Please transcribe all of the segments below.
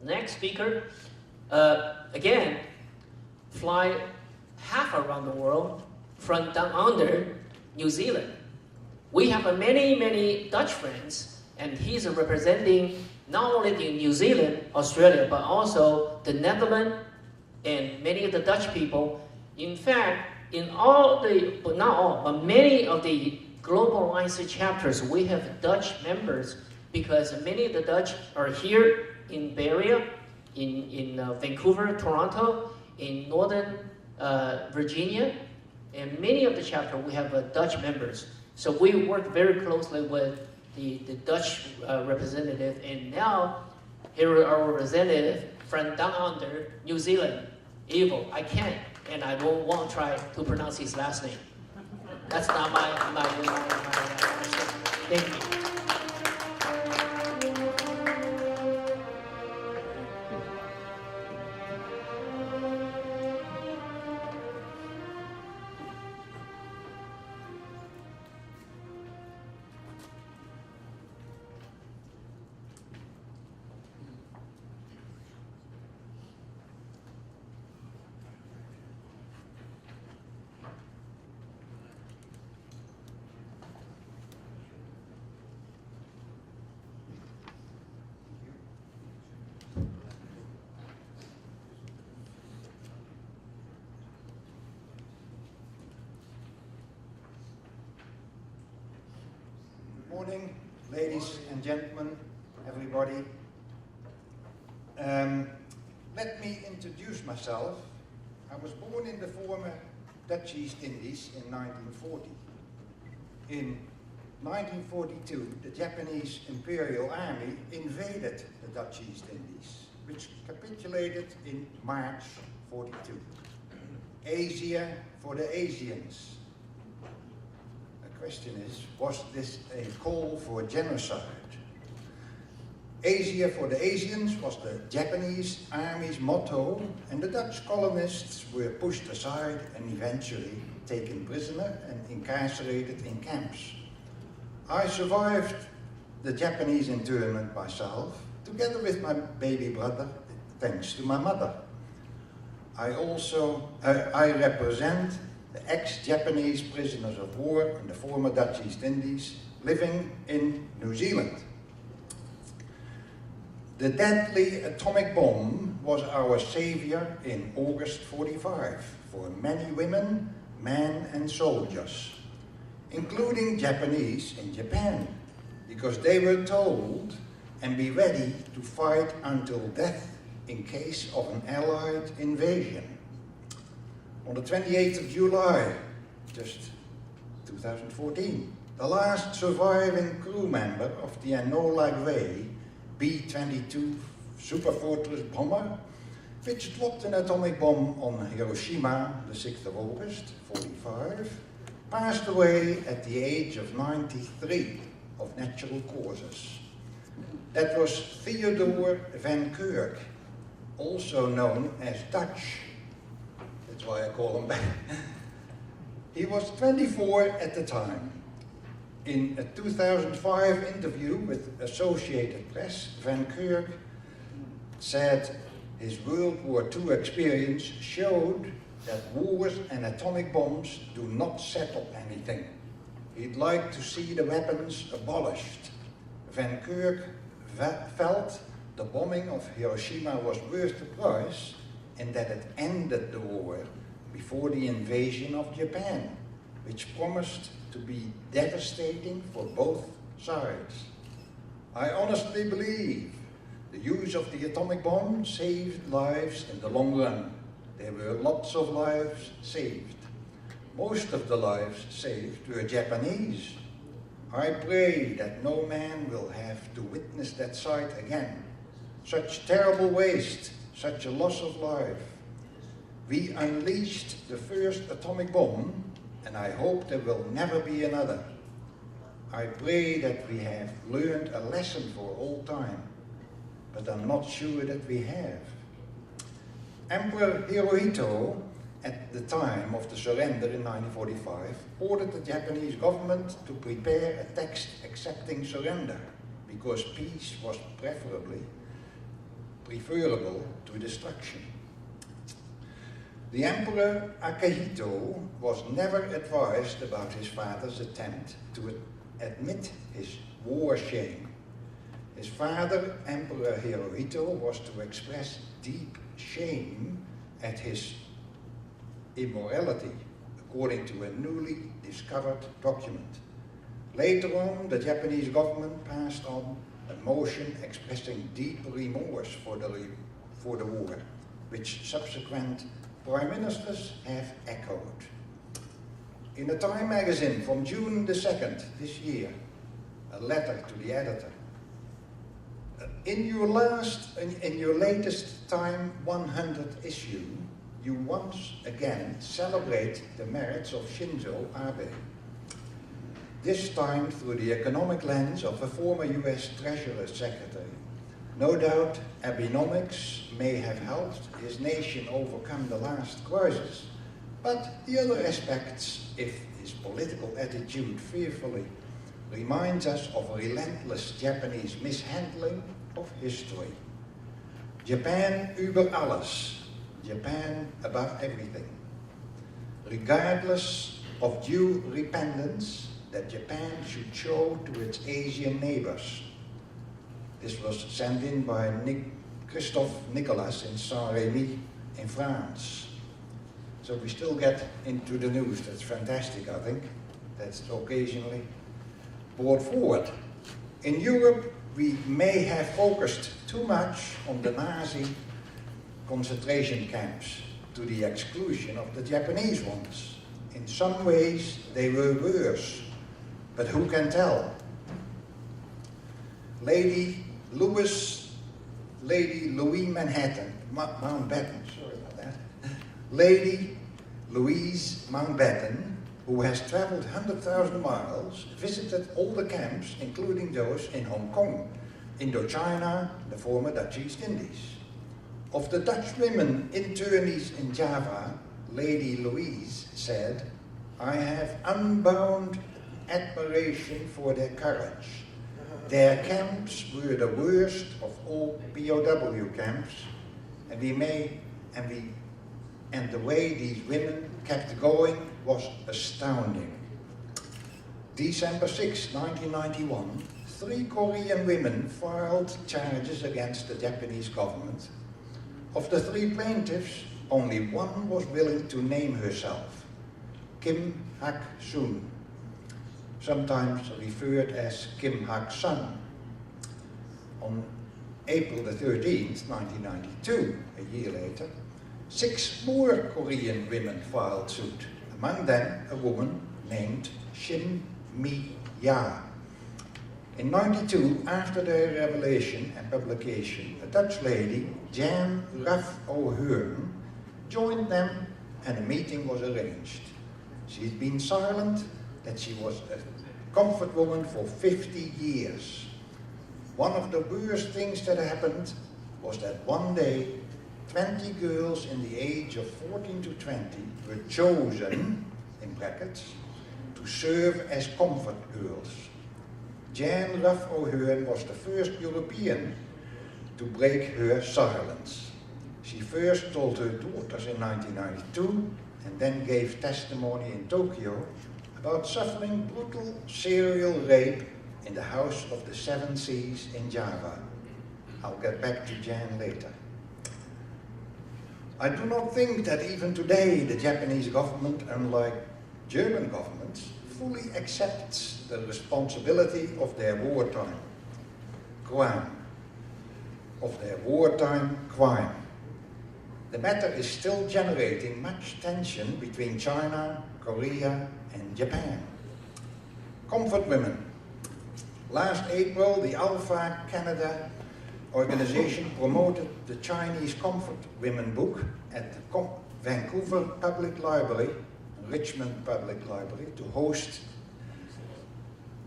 Next speaker, again, fly half around the world from down under New Zealand. We have many, many Dutch friends, and he's representing not only the New Zealand, Australia, but also the Netherlands and many of the Dutch people. In fact, in all the, but not all, but many of the Global Alliance chapters, we have Dutch members because many of the Dutch are here in Bay Area, in Vancouver, Toronto, in Northern Virginia, and many of the chapter we have Dutch members. So we work very closely with the Dutch representative, and now here are our representative from down under New Zealand, Ivo. I can't, and I won't try to pronounce his last name. That's not my thank you. Good morning, ladies and gentlemen, everybody. Let me introduce myself. I was born in the former Dutch East Indies in 1940. In 1942, the Japanese Imperial Army invaded the Dutch East Indies, which capitulated in March 42. Asia for the Asians. The question is, was this a call for genocide? Asia for the Asians was the Japanese army's motto, and the Dutch colonists were pushed aside and eventually taken prisoner and incarcerated in camps. I survived the Japanese internment myself, together with my baby brother, thanks to my mother. I represent the ex-Japanese prisoners of war in the former Dutch East Indies living in New Zealand. The deadly atomic bomb was our savior in August 45 for many women, men and soldiers, including Japanese in Japan, because they were told and be ready to fight until death in case of an Allied invasion. On the 28th of July, just 2014, the last surviving crew member of the Enola Gray B-22 Superfortress bomber, which dropped an atomic bomb on Hiroshima the 6th of August, 45, passed away at the age of 93 of natural causes. That was Theodore van Kirk, also known as Dutch. That's why I call him back. He was 24 at the time. In a 2005 interview with Associated Press, Van Kirk said his World War II experience showed that wars and atomic bombs do not settle anything. He'd like to see the weapons abolished. Van Kirk felt the bombing of Hiroshima was worth the price and that it ended the war before the invasion of Japan, which promised to be devastating for both sides. I honestly believe the use of the atomic bomb saved lives in the long run. There were lots of lives saved. Most of the lives saved were Japanese. I pray that no man will have to witness that sight again. Such terrible waste, such a loss of life. We unleashed the first atomic bomb, and I hope there will never be another. I pray that we have learned a lesson for all time, but I'm not sure that we have. Emperor Hirohito, at the time of the surrender in 1945, ordered the Japanese government to prepare a text accepting surrender, because peace was preferably preferable to destruction. The Emperor Akihito was never advised about his father's attempt to admit his war shame. His father, Emperor Hirohito, was to express deep shame at his immorality, according to a newly discovered document. Later on, the Japanese government passed on a motion expressing deep remorse for the war, which subsequent prime ministers have echoed. In a Time magazine from June the 2nd this year, a letter to the editor. In your latest Time 100 issue, you once again celebrate the merits of Shinzo Abe. This time through the economic lens of a former US Treasury Secretary. No doubt Abenomics may have helped his nation overcome the last crisis, but the other aspects, if his political attitude fearfully reminds us of a relentless Japanese mishandling of history. Japan über alles, Japan above everything. Regardless of due repentance that Japan should show to its Asian neighbors. This was sent in by Christophe Nicolas in Saint-Rémy in France. So we still get into the news. That's fantastic, I think. That's occasionally brought forward. In Europe, we may have focused too much on the Nazi concentration camps to the exclusion of the Japanese ones. In some ways, they were worse, but who can tell? Lady Louise Mountbatten, sorry about that. Lady Louise Mountbatten, who has traveled 100,000 miles, visited all the camps, including those in Hong Kong, Indochina, the former Dutch East Indies. Of the Dutch women internees in Java, Lady Louise said, "I have unbound admiration for their courage. Their camps were the worst of all POW camps, and the way these women kept going was astounding." December 6, 1991, 3 Korean women filed charges against the Japanese government. Of the 3 plaintiffs, only one was willing to name herself, Kim Hak-sun, sometimes referred as Kim Hak-sun. On April the 13th, 1992, a year later, 6 more Korean women filed suit, among them a woman named Shin Mi-ya. In 92, after their revelation and publication, a Dutch lady, Jan Raff O'Hearn, joined them and a meeting was arranged. She'd been silent that she was a comfort woman for 50 years. One of the worst things that happened was that one day, 20 girls in the age of 14 to 20 were chosen, in brackets, to serve as comfort girls. Jan Raff O'Hearn was the first European to break her silence. She first told her daughters in 1992 and then gave testimony in Tokyo about suffering brutal serial rape in the House of the Seven Seas in Java. I'll get back to Jan later. I do not think that even today the Japanese government, unlike German governments, fully accepts the responsibility of their wartime crime. The matter is still generating much tension between China, Korea, and Japan. Comfort women. Last April, the Alpha Canada organization promoted the Chinese Comfort Women book at the Vancouver Public Library, Richmond Public Library, to host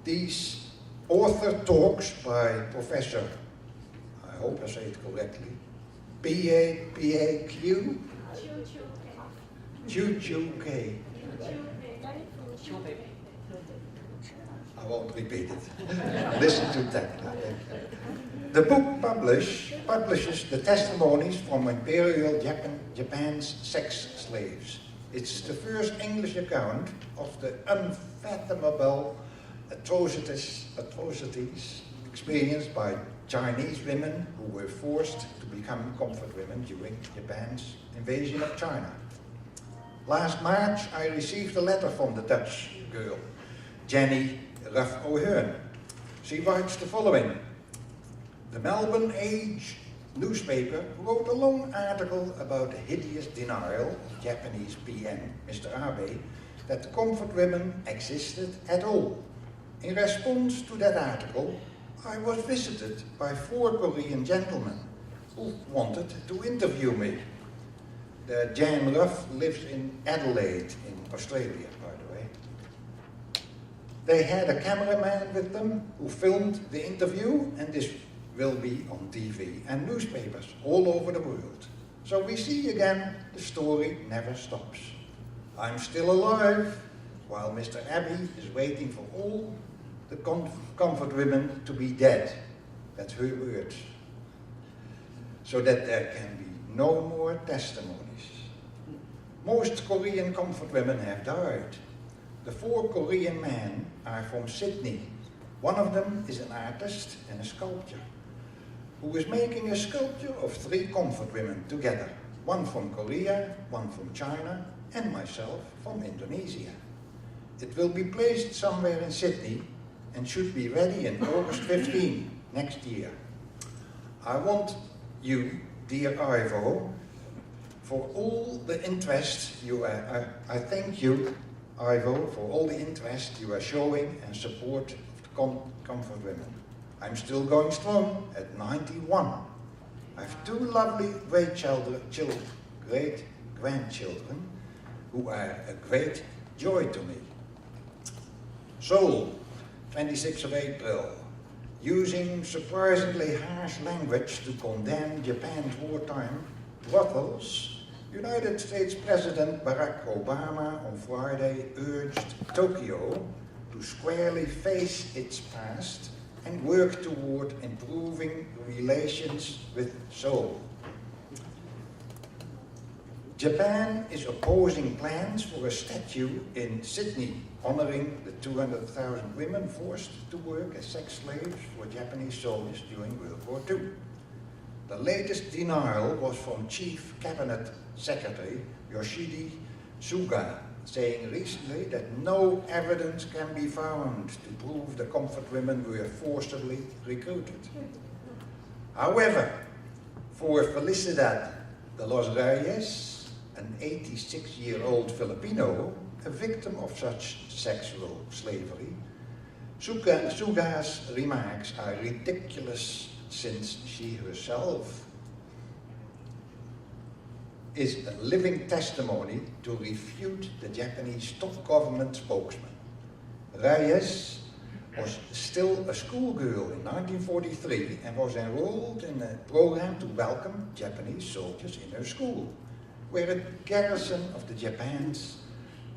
these author talks by Professor, I hope I say it correctly, P-A-Q? Chu-Chu-K. I won't repeat it. Listen to that. The book publishes the testimonies from Imperial Japan's sex slaves. It's the first English account of the unfathomable atrocities experienced by Chinese women who were forced to become comfort women during Japan's invasion of China. Last March, I received a letter from the Dutch girl, Jenny Ruff O'Hearn. She writes the following. The Melbourne Age newspaper wrote a long article about the hideous denial of Japanese PM, Mr. Abe, that the comfort women existed at all. In response to that article, I was visited by 4 Korean gentlemen who wanted to interview me. Jan Ruff lives in Adelaide in Australia, by the way. They had a cameraman with them who filmed the interview, and this will be on TV and newspapers all over the world. So we see again, the story never stops. I'm still alive, while Mr. Abbey is waiting for all the comfort women to be dead. That's her words. So that there can be no more testimonies. Most Korean comfort women have died. The 4 Korean men are from Sydney. One of them is an artist and a sculptor, who is making a sculpture of 3 comfort women together. One from Korea, one from China, and myself from Indonesia. It will be placed somewhere in Sydney and should be ready in August 15 next year. I want you, dear Ivo, for all the interest I thank you, Ivo, for all the interest you are showing and support of the comfort women. I'm still going strong at 91. I have 2 lovely great grandchildren who are a great joy to me. Seoul, 26th of April. Using surprisingly harsh language to condemn Japan's wartime brothels, United States President Barack Obama on Friday urged Tokyo to squarely face its past and work toward improving relations with Seoul. Japan is opposing plans for a statue in Sydney honoring the 200,000 women forced to work as sex slaves for Japanese soldiers during World War II. The latest denial was from Chief Cabinet Secretary Yoshihide Suga, saying recently that no evidence can be found to prove the comfort women were forcibly recruited. However, for Felicidad de los Reyes, an 86-year-old Filipino, a victim of such sexual slavery, Suga's remarks are ridiculous since she herself is a living testimony to refute the Japanese top government spokesman. Reyes was still a schoolgirl in 1943 and was enrolled in a program to welcome Japanese soldiers in her school, where a garrison of the Japan's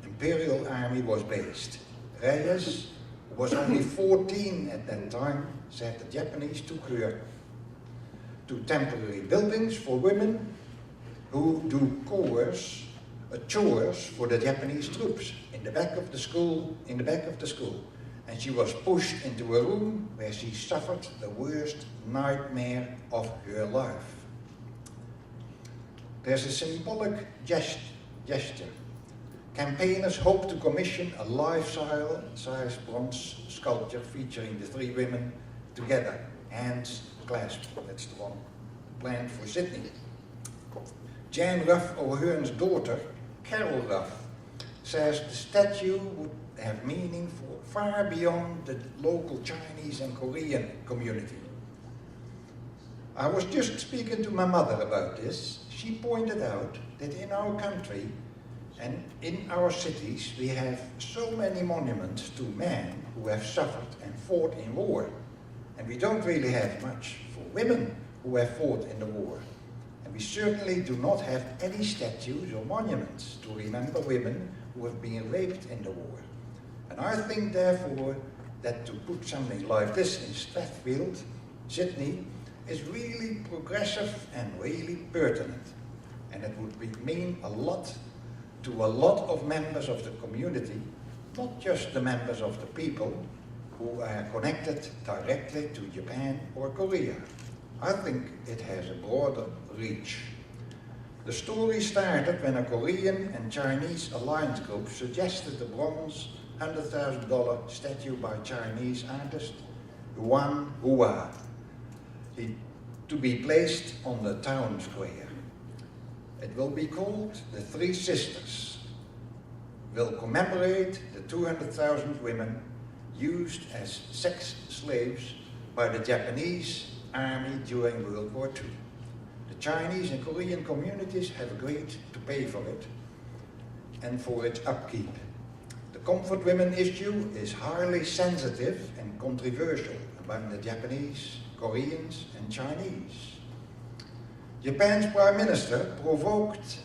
Imperial Army was based. Reyes, who was only 14 at that time, said the Japanese took her to temporary buildings for women who do chores for the Japanese troops in the back of the school, and she was pushed into a room where she suffered the worst nightmare of her life. There's a symbolic gesture. Campaigners hope to commission a life-size bronze sculpture featuring the 3 women together, hands clasped. That's the one planned for Sydney. Jan Ruff O'Hearn's daughter, Carol Ruff, says the statue would have meaning for far beyond the local Chinese and Korean community. I was just speaking to my mother about this. She pointed out that in our country and in our cities we have so many monuments to men who have suffered and fought in war. And we don't really have much for women who have fought in the war. And we certainly do not have any statues or monuments to remember women who have been raped in the war. And I think therefore that to put something like this in Strathfield, Sydney, is really progressive and really pertinent. And it would mean a lot to a lot of members of the community, not just the members of the people who are connected directly to Japan or Korea. I think it has a broader reach. The story started when a Korean and Chinese alliance group suggested a bronze $100,000 statue by Chinese artist Yuan Hua to be placed on the town square. It will be called the Three Sisters, will commemorate the 200,000 women used as sex slaves by the Japanese army during World War II. The Chinese and Korean communities have agreed to pay for it and for its upkeep. The comfort women issue is highly sensitive and controversial among the Japanese, Koreans and Chinese. Japan's Prime Minister provoked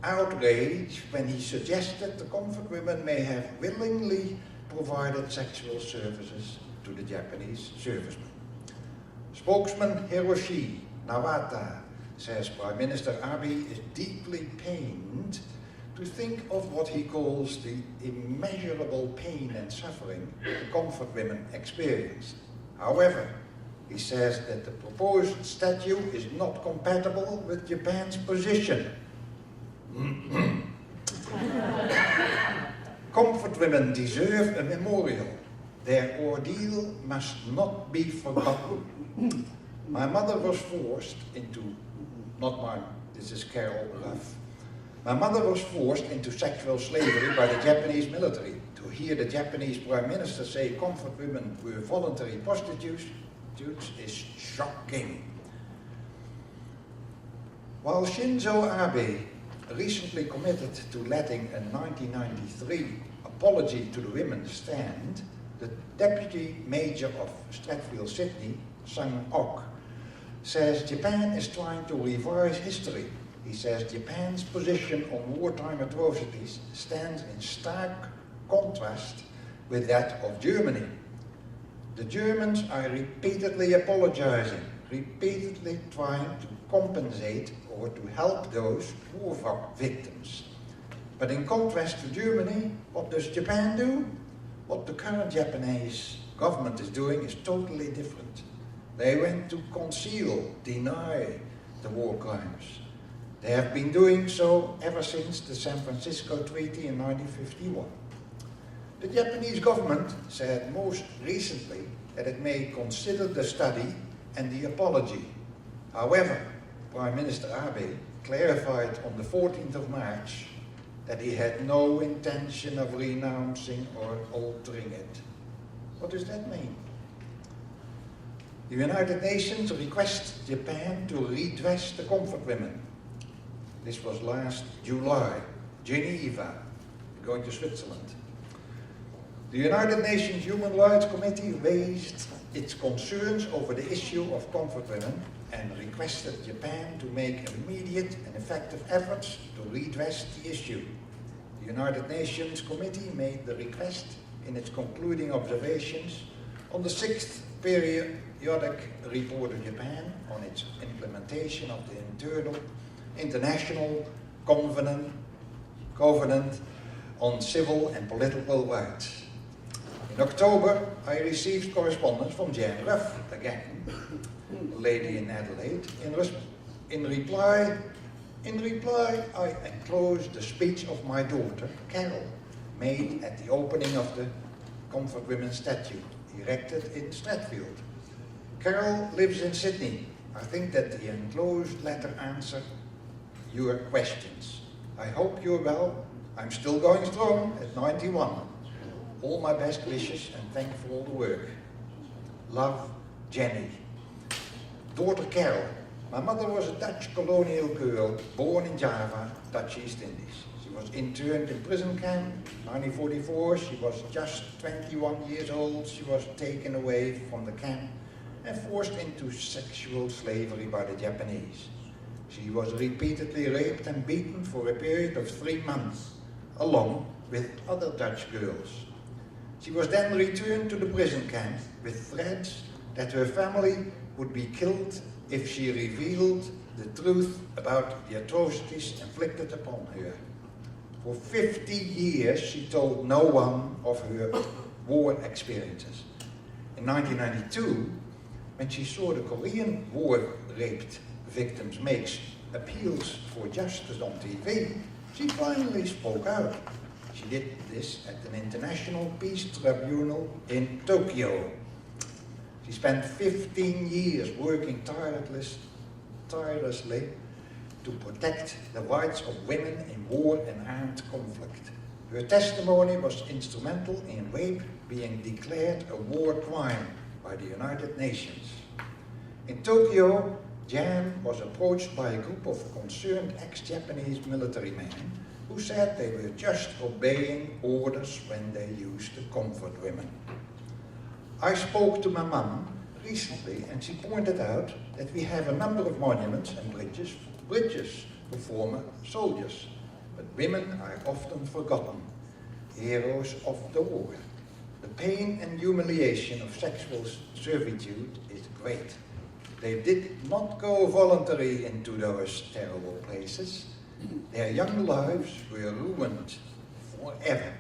outrage when he suggested the comfort women may have willingly provided sexual services to the Japanese servicemen. Spokesman Hiroshi Nawata says Prime Minister Abe is deeply pained to think of what he calls the immeasurable pain and suffering the comfort women experienced. However, he says that the proposed statue is not compatible with Japan's position. Comfort women deserve a memorial. Their ordeal must not be forgotten. My mother was forced into, not mine, this is Carol Ruff. My mother was forced into sexual slavery by the Japanese military. To hear the Japanese Prime Minister say comfort women were voluntary prostitutes is shocking. While Shinzo Abe recently committed to letting a 1993 apology to the women stand, the Deputy Major of Stratfield Sydney, Sang Ok, says Japan is trying to revise history. He says Japan's position on wartime atrocities stands in stark contrast with that of Germany. The Germans are repeatedly apologizing, repeatedly trying to compensate or to help those war victims. But in contrast to Germany, what does Japan do? What the current Japanese government is doing is totally different. They went to conceal, deny the war crimes. They have been doing so ever since the San Francisco Treaty in 1951. The Japanese government said most recently that it may consider the study and the apology. However, Prime Minister Abe clarified on the 14th of March that he had no intention of renouncing or altering it. What does that mean? The United Nations requests Japan to redress the comfort women. This was last July, Geneva, going to Switzerland. The United Nations Human Rights Committee raised its concerns over the issue of comfort women and requested Japan to make immediate and effective efforts to redress the issue. The United Nations Committee made the request in its concluding observations on the 6th periodic report of Japan on its implementation of the International Covenant on Civil and Political Rights. In October, I received correspondence from Jan Ruff, again, a lady in Adelaide, in reply, I enclosed the speech of my daughter, Carol, made at the opening of the Comfort Women statue, erected in Stratfield. Carol lives in Sydney. I think that the enclosed letter answers your questions. I hope you're well. I'm still going strong at 91. All my best wishes and thank you for all the work. Love, Jenny. Daughter Carol. My mother was a Dutch colonial girl born in Java, Dutch East Indies. She was interned in prison camp. 1944, she was just 21 years old. She was taken away from the camp and forced into sexual slavery by the Japanese. She was repeatedly raped and beaten for a period of 3 months, along with other Dutch girls. She was then returned to the prison camp with threats that her family would be killed if she revealed the truth about the atrocities inflicted upon her. For 50 years, she told no one of her war experiences. In 1992, when she saw the Korean war-raped victims make appeals for justice on TV, she finally spoke out. She did this at an international peace tribunal in Tokyo. She spent 15 years working tirelessly to protect the rights of women in war and armed conflict. Her testimony was instrumental in rape being declared a war crime by the United Nations. In Tokyo, Jan was approached by a group of concerned ex-Japanese military men who said they were just obeying orders when they used to comfort women. I spoke to my mum recently and she pointed out that we have a number of monuments and bridges for former soldiers, but women are often forgotten, heroes of the war. The pain and humiliation of sexual servitude is great. They did not go voluntarily into those terrible places. Their young lives were ruined forever.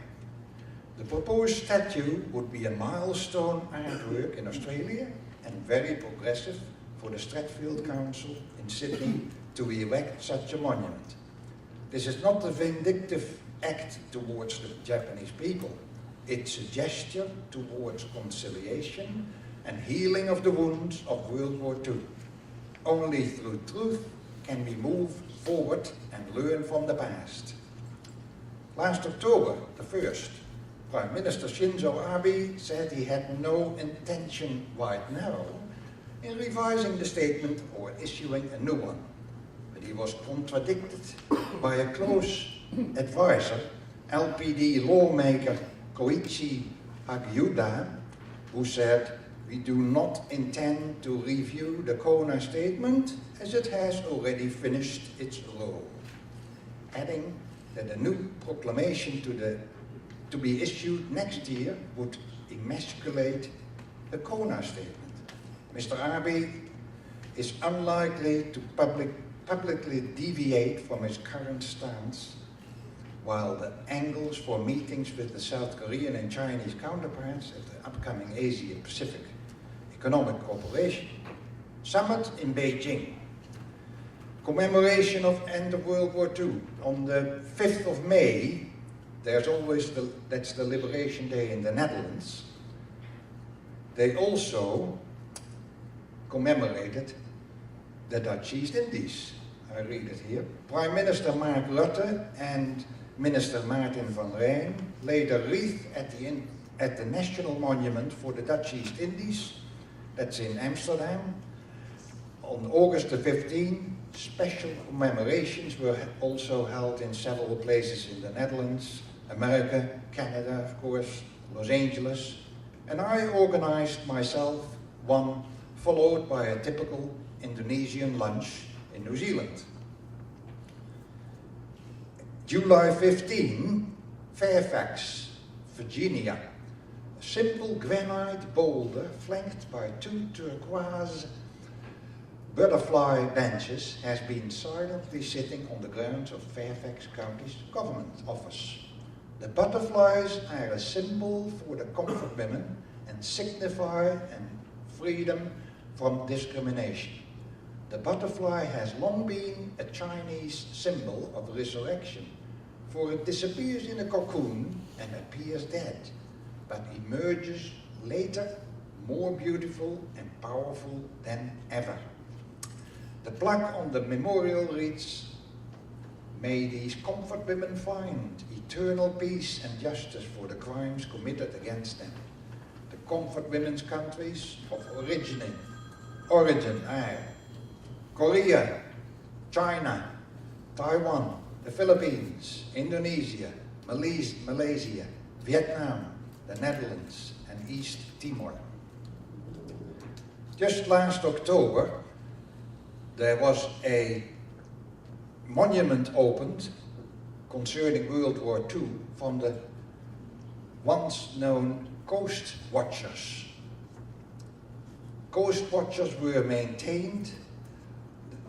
The proposed statue would be a milestone artwork in Australia and very progressive for the Strathfield Council in Sydney to erect such a monument. This is not a vindictive act towards the Japanese people. It's a gesture towards conciliation and healing of the wounds of World War II. Only through truth can we move forward and learn from the past. Last October, the 1st, Prime Minister Shinzo Abe said he had no intention right now in revising the statement or issuing a new one. But he was contradicted by a close advisor, LPD lawmaker Koichi Hagiuda, who said, "We do not intend to review the Kona statement as it has already finished its role," adding that a new proclamation to be issued next year would emasculate the Kona statement. Mr. Abe is unlikely to publicly deviate from his current stance, while the angles for meetings with the South Korean and Chinese counterparts at the upcoming Asia-Pacific Economic Cooperation Summit in Beijing. Commemoration of end of World War II. On the 5th of May, there's always that's the Liberation Day in the Netherlands. They also commemorated the Dutch East Indies. I read it here. Prime Minister Mark Rutte and Minister Maarten van Rijn laid a wreath at the National Monument for the Dutch East Indies, that's in Amsterdam. On August the 15th, special commemorations were also held in several places in the Netherlands, America, Canada, of course, Los Angeles, and I organized myself one followed by a typical Indonesian lunch in New Zealand. July 15, Fairfax, Virginia. A simple granite boulder flanked by 2 turquoise butterfly benches has been silently sitting on the grounds of Fairfax County's government office. The butterflies are a symbol for the comfort women and signify freedom from discrimination. The butterfly has long been a Chinese symbol of resurrection, for it disappears in a cocoon and appears dead, but emerges later more beautiful and powerful than ever. The plaque on the memorial reads, "May these comfort women find eternal peace and justice for the crimes committed against them." The comfort women's countries of origin are Korea, China, Taiwan, the Philippines, Indonesia, Malaysia, Vietnam, the Netherlands, and East Timor. Just last October, there was a monument opened concerning World War II from the once known Coast Watchers. Coast Watchers were maintained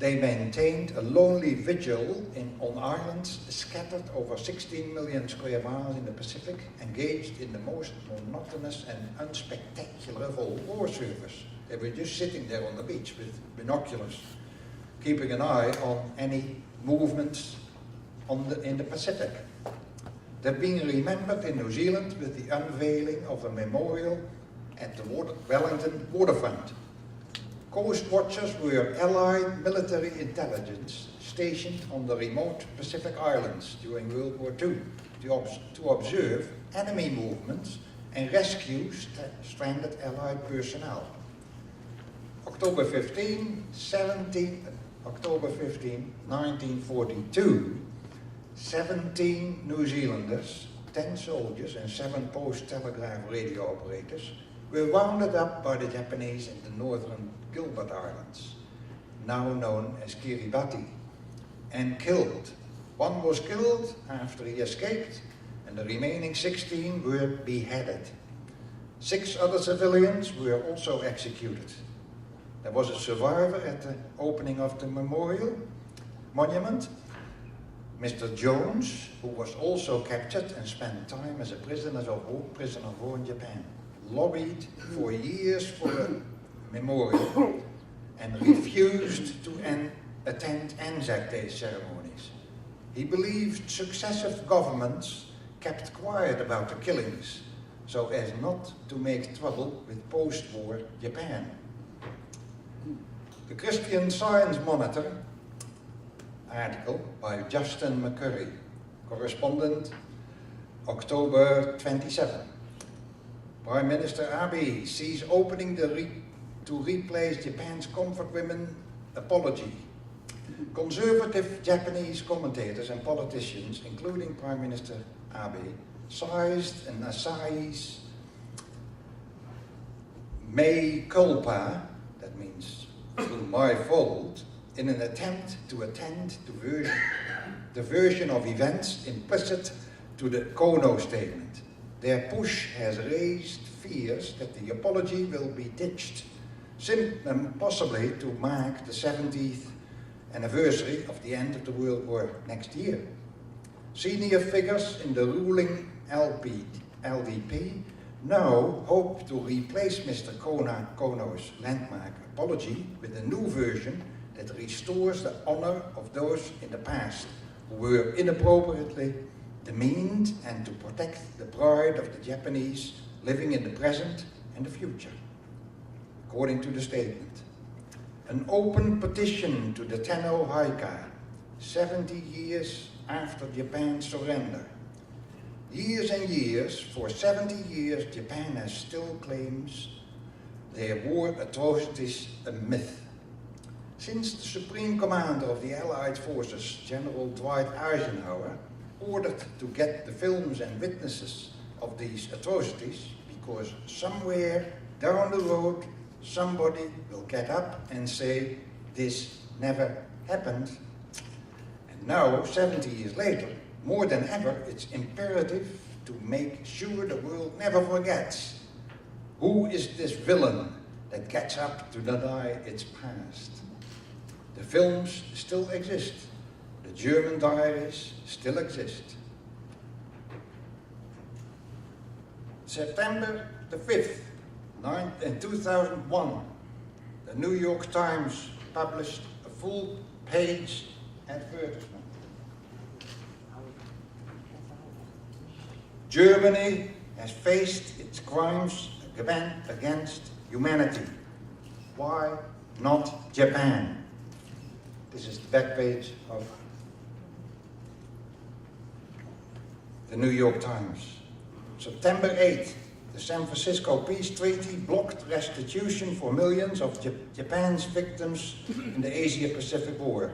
they maintained a lonely vigil on islands scattered over 16 million square miles in the Pacific, engaged in the most monotonous and unspectacular of all war service. They were just sitting there on the beach with binoculars, keeping an eye on any movements in the Pacific. They're being remembered in New Zealand with the unveiling of a memorial at the Wellington waterfront. Coast watchers were Allied military intelligence stationed on the remote Pacific Islands during World War II to observe enemy movements and rescue stranded Allied personnel. October 15, 1942, 17 New Zealanders, 10 soldiers and 7 post-telegraph radio operators were rounded up by the Japanese in the northern Gilbert Islands, now known as Kiribati, and killed. One was killed after he escaped, and the remaining 16 were beheaded. 6 other civilians were also executed. There was a survivor at the opening of the monument, Mr. Jones, who was also captured and spent time as a prisoner of war in Japan, lobbied for years for a memorial and refused to attend Anzac Day ceremonies. He believed successive governments kept quiet about the killings so as not to make trouble with post-war Japan. The Christian Science Monitor article by Justin McCurry, correspondent, October 27. Prime Minister Abe sees opening to replace Japan's comfort women apology. Conservative Japanese commentators and politicians, including Prime Minister Abe, sized an Asahi's mea culpa, that means through my fault, in an attempt to attend to the version of events implicit to the Kono statement. Their push has raised fears that the apology will be ditched, possibly to mark the 70th anniversary of the end of the World War next year. Senior figures in the ruling LDP now hope to replace Mr. Kono's landmark apology with a new version that restores the honor of those in the past who were inappropriately demeaned and to protect the pride of the Japanese living in the present and the future. According to the statement, an open petition to the Tenno Haika, 70 years after Japan's surrender. Years and years, for 70 years, Japan has still claims their war atrocities a myth. Since the Supreme Commander of the Allied Forces, General Dwight Eisenhower, ordered to get the films and witnesses of these atrocities, because somewhere down the road somebody will get up and say this never happened. And now, 70 years later, more than ever, it's imperative to make sure the world never forgets who is this villain that gets up to deny its past. The films still exist. The German diaries still exist. September the 5th, 2001, the New York Times published a full-page advertisement. Germany has faced its crimes against humanity. Why not Japan? This is the back page of the New York Times. September 8th, the San Francisco Peace Treaty blocked restitution for millions of Japan's victims in the Asia-Pacific War.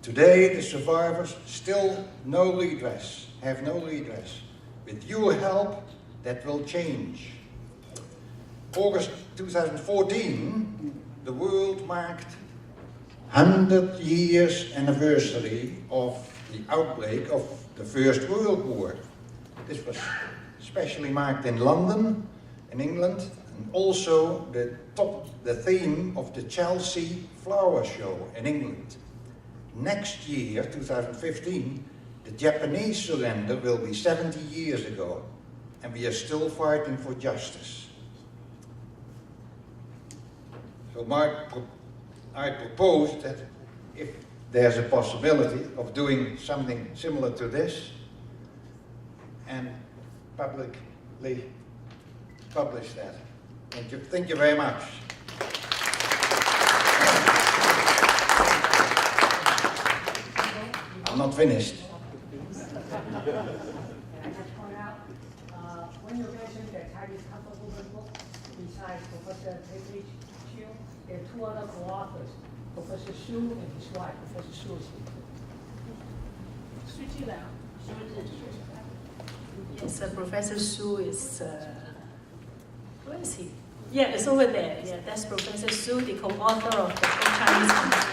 Today, the survivors still have no redress. With your help, that will change. August 2014, the world marked 100 years anniversary of the outbreak of the First World War. This was especially marked in London, in England, and also the theme of the Chelsea Flower Show in England. next year, 2015, the Japanese surrender will be 70 years ago, and we are still fighting for justice. So I propose that if there's a possibility of doing something similar to this and publicly publish that. Thank you very much. I'm not finished. When you mentioned the Chinese Comfort Movement book, besides Professor David Chiu, there are two other co-authors, Professor Su and his wife, Professor Su. Yes, Professor Su is, where is he? Yeah, it's over there. Yeah, that's Professor Su, the co-author of the Chinese Comfort.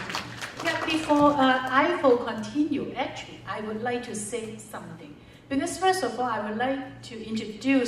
Yeah, before Ivo continue, actually, I would like to say something. Because first of all, I would like to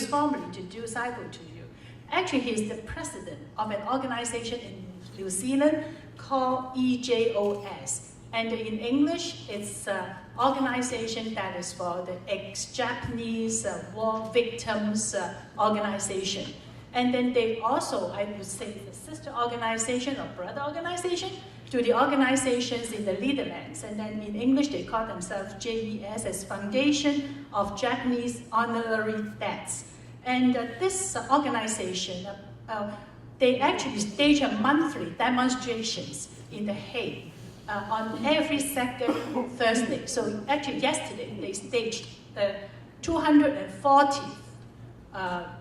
formally introduce Ivo to you. Actually, he is the president of an organization in New Zealand called EJOS. And in English, it's an organization that is for the ex-Japanese war victims organization. And then they also, I would say, the sister organization or brother organization to the organizations in the Netherlands. And then in English, they call themselves JES as Foundation of Japanese Honorary Deaths. And this organization, they actually stage a monthly demonstrations in The Hague on every second Thursday. So actually yesterday, they staged the 240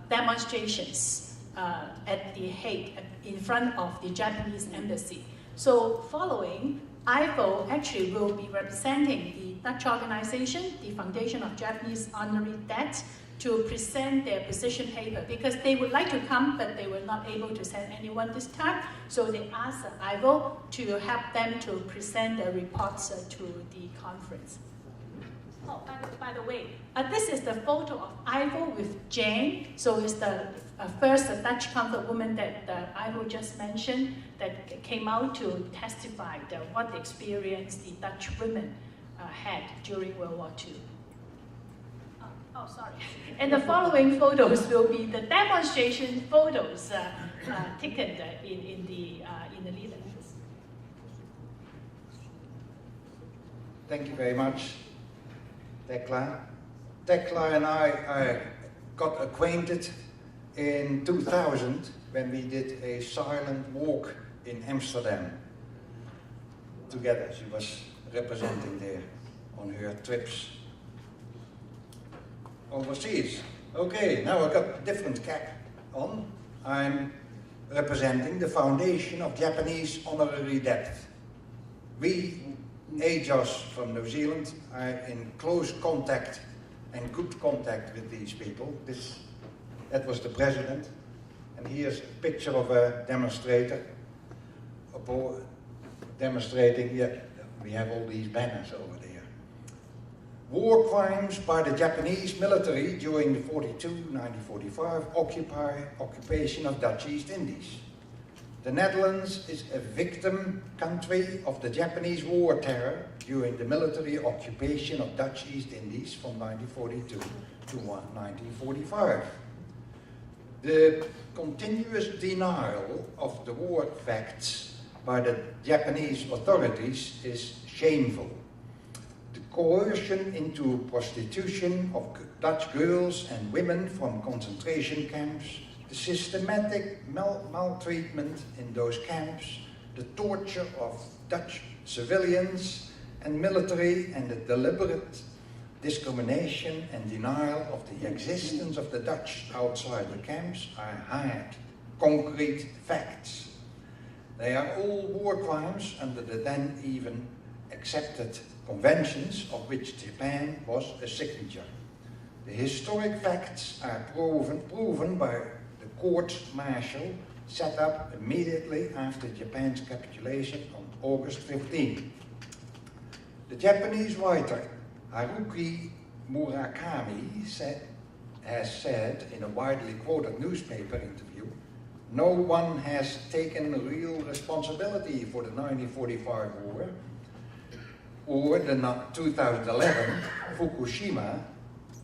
demonstrations at The Hague in front of the Japanese embassy. So following, Ivo actually will be representing the Dutch organization, the Foundation of Japanese Honorary Deaths, to present their position paper because they would like to come, but they were not able to send anyone this time. So they asked Ivo to help them to present their reports to the conference. Oh, by the way, this is the photo of Ivo with Jane. So it's the first Dutch comfort woman that Ivo just mentioned that came out to testify what experience the Dutch women had during World War II. Oh, sorry. And the following photos will be the demonstration photos taken in the Netherlands. Thank you very much, Tekla. Tekla and I got acquainted in 2000 when we did a silent walk in Amsterdam together. She was representing there on her trips overseas. Okay, now I've got a different cap on. I'm representing the Foundation of Japanese Honorary Deaths. We, EJOS from New Zealand, are in close contact and good contact with these people. That was the president, and here's a picture of a demonstrator demonstrating. Yeah, we have all these banners over there. War crimes by the Japanese military during the 1945 occupation of Dutch East Indies. The Netherlands is a victim country of the Japanese war terror during the military occupation of Dutch East Indies from 1942 to 1945. The continuous denial of the war facts by the Japanese authorities is shameful. The coercion into prostitution of Dutch girls and women from concentration camps, the systematic maltreatment in those camps, the torture of Dutch civilians and military, and the deliberate discrimination and denial of the existence of the Dutch outside the camps are hard, concrete facts. They are all war crimes under the then even accepted conventions of which Japan was a signature. The historic facts are proven by the court-martial set up immediately after Japan's capitulation on August 15. The Japanese writer Haruki Murakami has said in a widely quoted newspaper interview, "No one has taken real responsibility for the 1945 war. or the 2011 Fukushima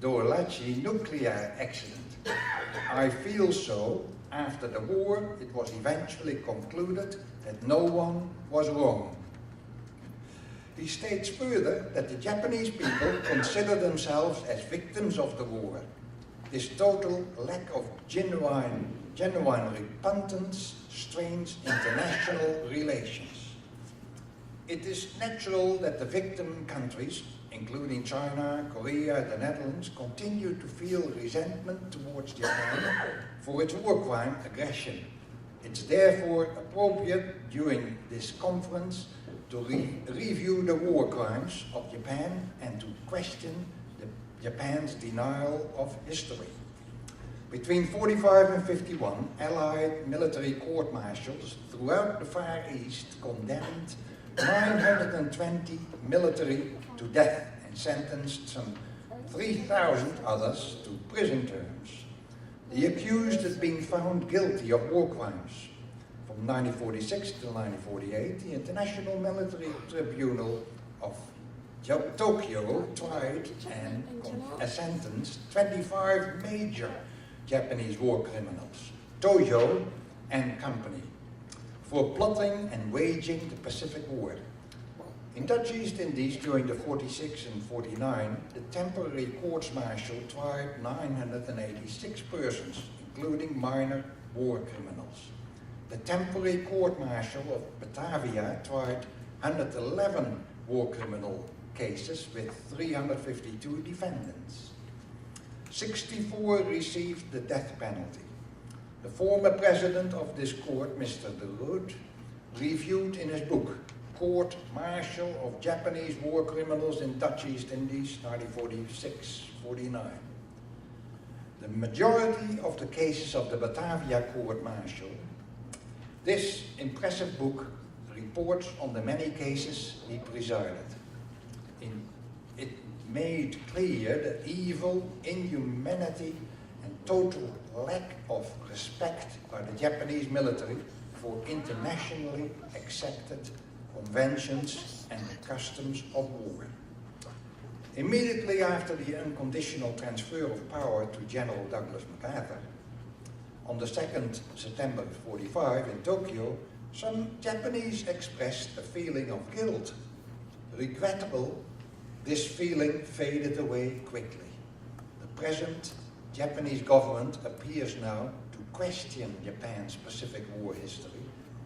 Daiichi nuclear accident. I feel so. After the war, it was eventually concluded that no one was wrong. He states further that the Japanese people consider themselves as victims of the war. This total lack of genuine repentance strains international relations. It is natural that the victim countries, including China, Korea, the Netherlands, continue to feel resentment towards Japan for its war crime aggression. It's therefore appropriate during this conference to review the war crimes of Japan and to question Japan's denial of history. Between 45 and 51, Allied military court-martials throughout the Far East condemned 920 military to death and sentenced some 3,000 others to prison terms. The accused had been found guilty of war crimes. From 1946 to 1948, the International Military Tribunal of Tokyo tried and sentenced 25 major Japanese war criminals, Tojo and company, for plotting and waging the Pacific War. In Dutch East Indies during the 46 and 49, the temporary courts-martial tried 986 persons, including minor war criminals. The temporary court-martial of Batavia tried 111 war criminal cases with 352 defendants. 64 received the death penalty. The former president of this court, Mr. de Roodt, reviewed in his book, Court-Martial of Japanese War Criminals in Dutch East Indies, 1946-49. The majority of the cases of the Batavia Court-Martial, this impressive book reports on the many cases he presided. It made clear the evil, inhumanity, and total lack of respect by the Japanese military for internationally accepted conventions and customs of war. Immediately after the unconditional transfer of power to General Douglas MacArthur, on the 2nd September 1945 in Tokyo, some Japanese expressed a feeling of guilt. Regrettable, this feeling faded away quickly. The present Japanese government appears now to question Japan's Pacific War history,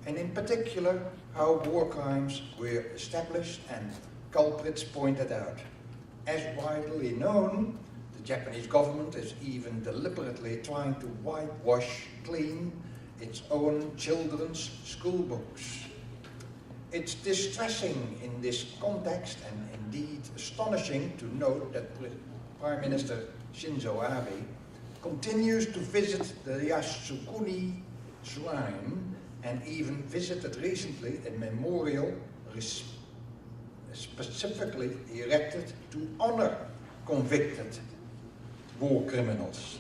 and in particular how war crimes were established and culprits pointed out. As widely known, the Japanese government is even deliberately trying to whitewash clean its own children's school books. It's distressing in this context and indeed astonishing to note that Prime Minister Shinzo Abe continues to visit the Yasukuni Shrine and even visited recently a memorial specifically erected to honor convicted war criminals.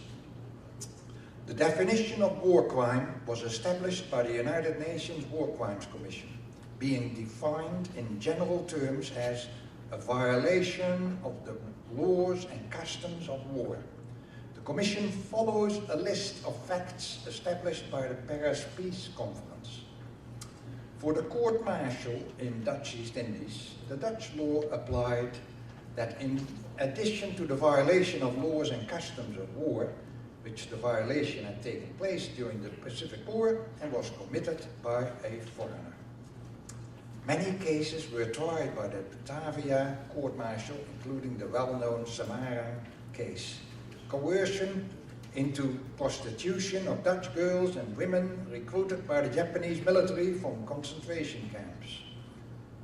The definition of war crime was established by the United Nations War Crimes Commission, being defined in general terms as a violation of the laws and customs of war. The Commission follows a list of facts established by the Paris Peace Conference. For the court-martial in Dutch East Indies, the Dutch law applied that in addition to the violation of laws and customs of war, which the violation had taken place during the Pacific War and was committed by a foreigner. Many cases were tried by the Batavia court-martial, including the well-known Samarang case. Coercion into prostitution of Dutch girls and women recruited by the Japanese military from concentration camps.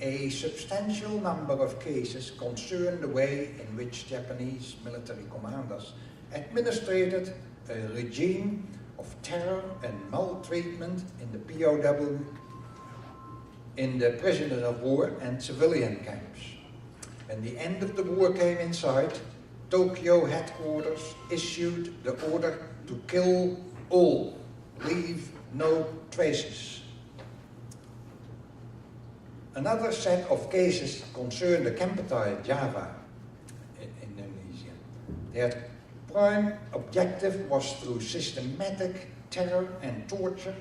A substantial number of cases concern the way in which Japanese military commanders administered a regime of terror and maltreatment in the POW, in the prisoners of war and civilian camps. When the end of the war came in sight, Tokyo headquarters issued the order to kill all, leave no traces. Another set of cases concerned the Kempetai Java in Indonesia. Their prime objective was through systematic terror and torture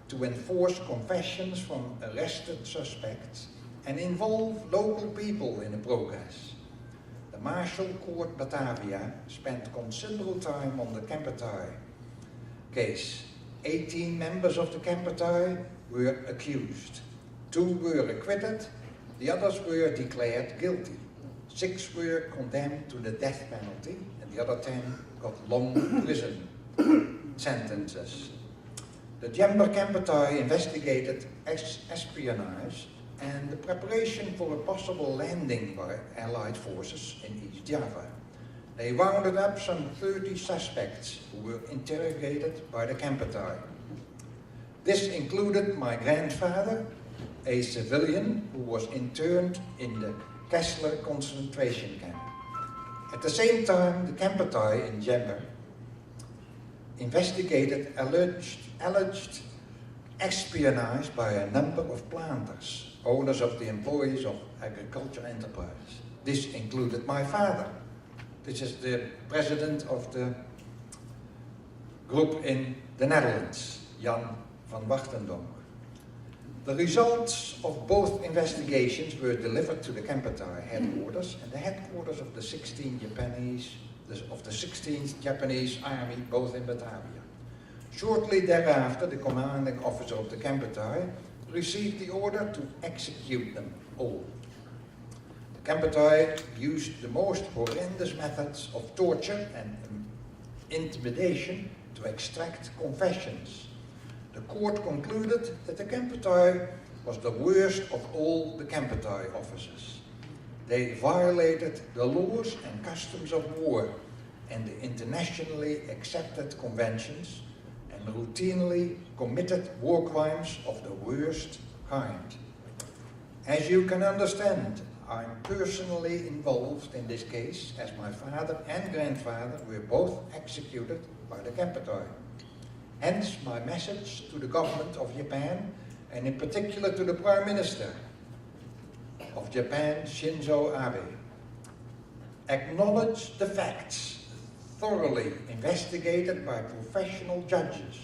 to enforce confessions from arrested suspects and involve local people in the process. The Martial Court Batavia spent considerable time on the Kempetai case. 18 members of the Kempetai were accused. 2 were acquitted, the others were declared guilty. 6 were condemned to the death penalty, and the other 10 got long prison sentences. The Jember Kempetai investigated espionage and the preparation for a possible landing by Allied forces in East Java. They rounded up some 30 suspects who were interrogated by the Kempetai. This included my grandfather, a civilian who was interned in the Kessler concentration camp. At the same time, the Kempetai in Jember investigated alleged espionage by a number of planters, owners of the employees of agriculture enterprise. This included my father. This is the president of the group in the Netherlands, Jan van Wachtendonk. The results of both investigations were delivered to the Kempetai headquarters and the headquarters of the 16th Japanese Army, both in Batavia. Shortly thereafter, the commanding officer of the Kempetai received the order to execute them all. The Kempetai used the most horrendous methods of torture and intimidation to extract confessions. The court concluded that the Kempetai was the worst of all the Kempetai officers. They violated the laws and customs of war and the internationally accepted conventions and routinely committed war crimes of the worst kind. As you can understand, I'm personally involved in this case, as my father and grandfather were both executed by the Kempetai. Hence my message to the government of Japan, and in particular to the Prime Minister of Japan, Shinzo Abe. Acknowledge the facts, thoroughly investigated by professional judges.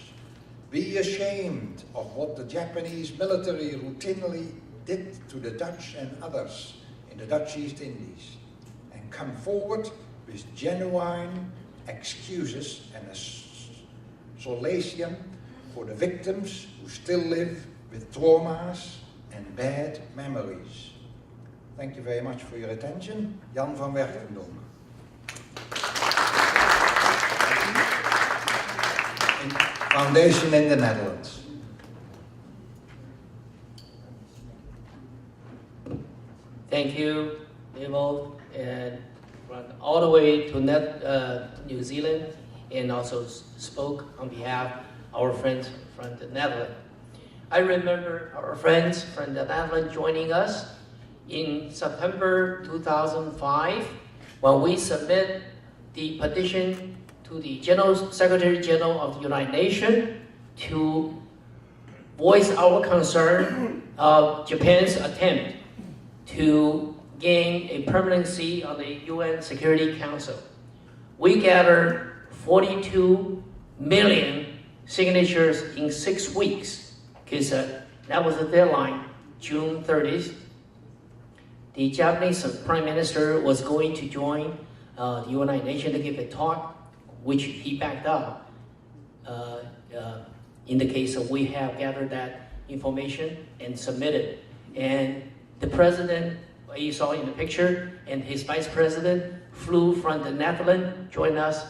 Be ashamed of what the Japanese military routinely did to the Dutch and others in the Dutch East Indies, and come forward with genuine excuses and a solution for the victims who still live with traumas and bad memories. Thank you very much for your attention. Jan van Wachtendonk. Foundation in the Netherlands. Thank you, Ivo, and run all the way to New Zealand, and also spoke on behalf of our friends from the Netherlands. I remember our friends from the Netherlands joining us in September 2005 when we submit the petition to the Secretary General of the United Nations to voice our concern of Japan's attempt to gain a permanent seat on the UN Security Council. We gathered 42 million signatures in 6 weeks, because that was the deadline, June 30th. The Japanese Prime Minister was going to join the United Nations to give a talk, which he backed up. In the case of we have gathered that information and submitted. And the president, you saw in the picture, and his vice president flew from the Netherlands, joined us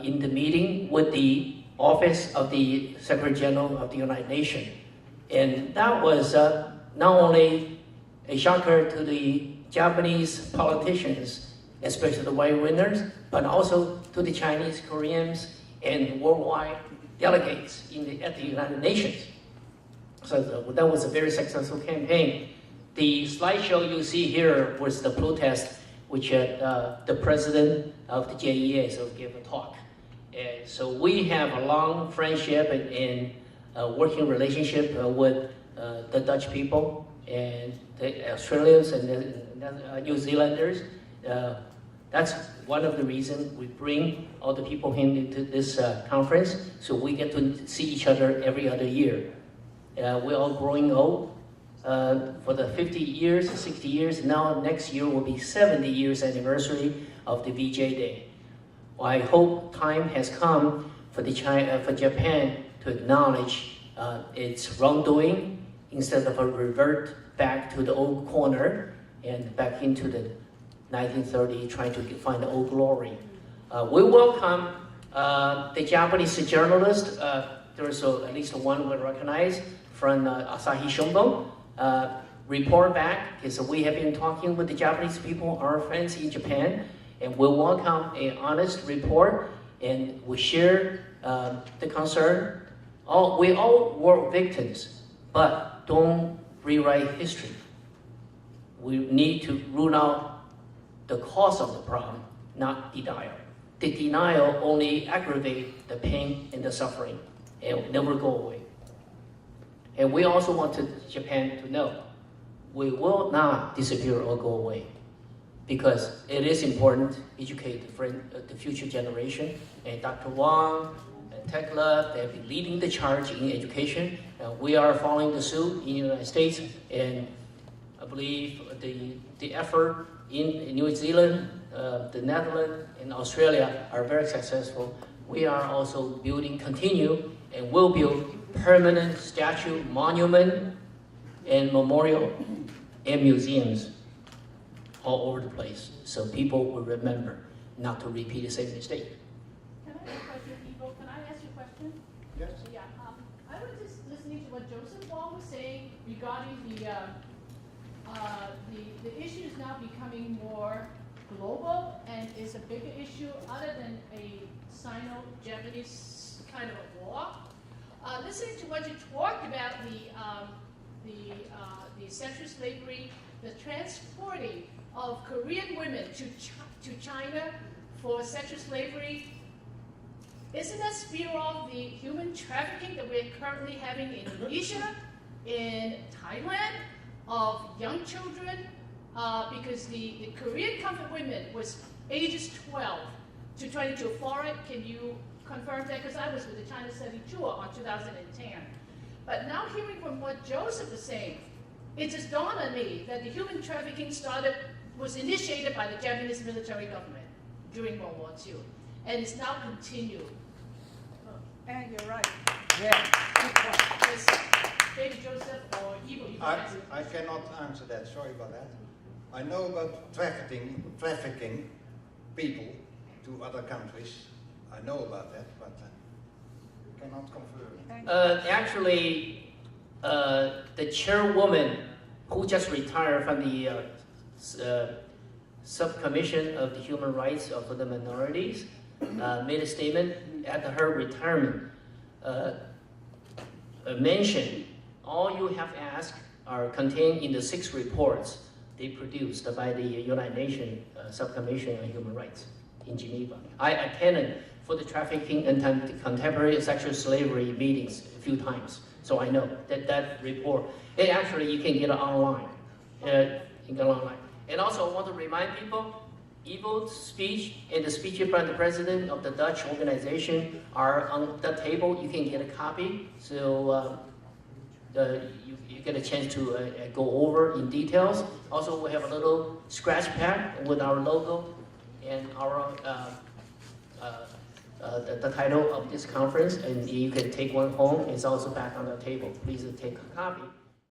in the meeting with the Office of the Secretary General of the United Nations. And that was not only a shocker to the Japanese politicians, especially the white winners, but also to the Chinese, Koreans, and worldwide delegates at the United Nations. So that was a very successful campaign. The slideshow you see here was the protest, which the president of the JEA gave a talk. And so we have a long friendship and working relationship with the Dutch people, and the Australians and the New Zealanders. That's one of the reasons we bring all the people into this conference, so we get to see each other every other year. We're all growing old. For the 50 years, 60 years, now next year will be 70 years anniversary of the VJ Day. Well, I hope time has come for Japan to acknowledge its wrongdoing instead of revert back to the old corner and back into the 1930, trying to find the old glory. We welcome the Japanese journalist. There's at least one we recognize from Asahi Shimbun. Report back, because we have been talking with the Japanese people, our friends in Japan, and we welcome an honest report, and we share the concern. We all were victims, but don't rewrite history. We need to rule out the cause of the problem, not denial. The denial only aggravates the pain and the suffering, and will never go away. And we also want Japan to know, we will not disappear or go away, because it is important to educate the future generation. And Dr. Wang and Tekla, they have been leading the charge in education. We are following the suit in the United States, and I believe the effort in New Zealand, the Netherlands, and Australia are very successful. We are also continue, and will build permanent statue, monument, and memorial and museums all over the place, so people will remember not to repeat the same mistake. Can I ask a question, Ivo? Can I ask you a question? Yes. Yeah. I was just listening to what Joseph Wong was saying regarding the issue is now becoming more global and is a bigger issue other than a Sino-Japanese kind of a war. Listening to what you talked about, the sexual slavery, the transporting of Korean women to China for sexual slavery, isn't that spear off the human trafficking that we're currently having in Indonesia, in Thailand, of young children? Because the Korean comfort women was ages 12 to 22. Flora, can you confirm that? Because I was with the China Study Tour on 2010. But now hearing from what Joseph was saying, it just dawned on me that the human trafficking was initiated by the Japanese military government during World War II, and it's now continued. And you're right. Yeah, good point. Yes, David Joseph or Ivo, you can answer. I cannot answer that, sorry about that. I know about trafficking people to other countries. I know about that, but cannot confirm. Actually, the chairwoman who just retired from the subcommission of the human rights for the minorities made a statement at her retirement, mentioned all you have asked are contained in the 6 reports they produced by the United Nations Subcommission on Human Rights in Geneva. I attended for the trafficking and contemporary sexual slavery meetings a few times, so I know that report. And actually, you can get it online. And also, I want to remind people, Ivo's speech and the speech from the president of the Dutch organization are on the table. You can get a copy, so you get a chance to go over in details. Also, we have a little scratch pad with our logo and our the title of this conference, and you can take one home. It's also back on the table. Please take a copy.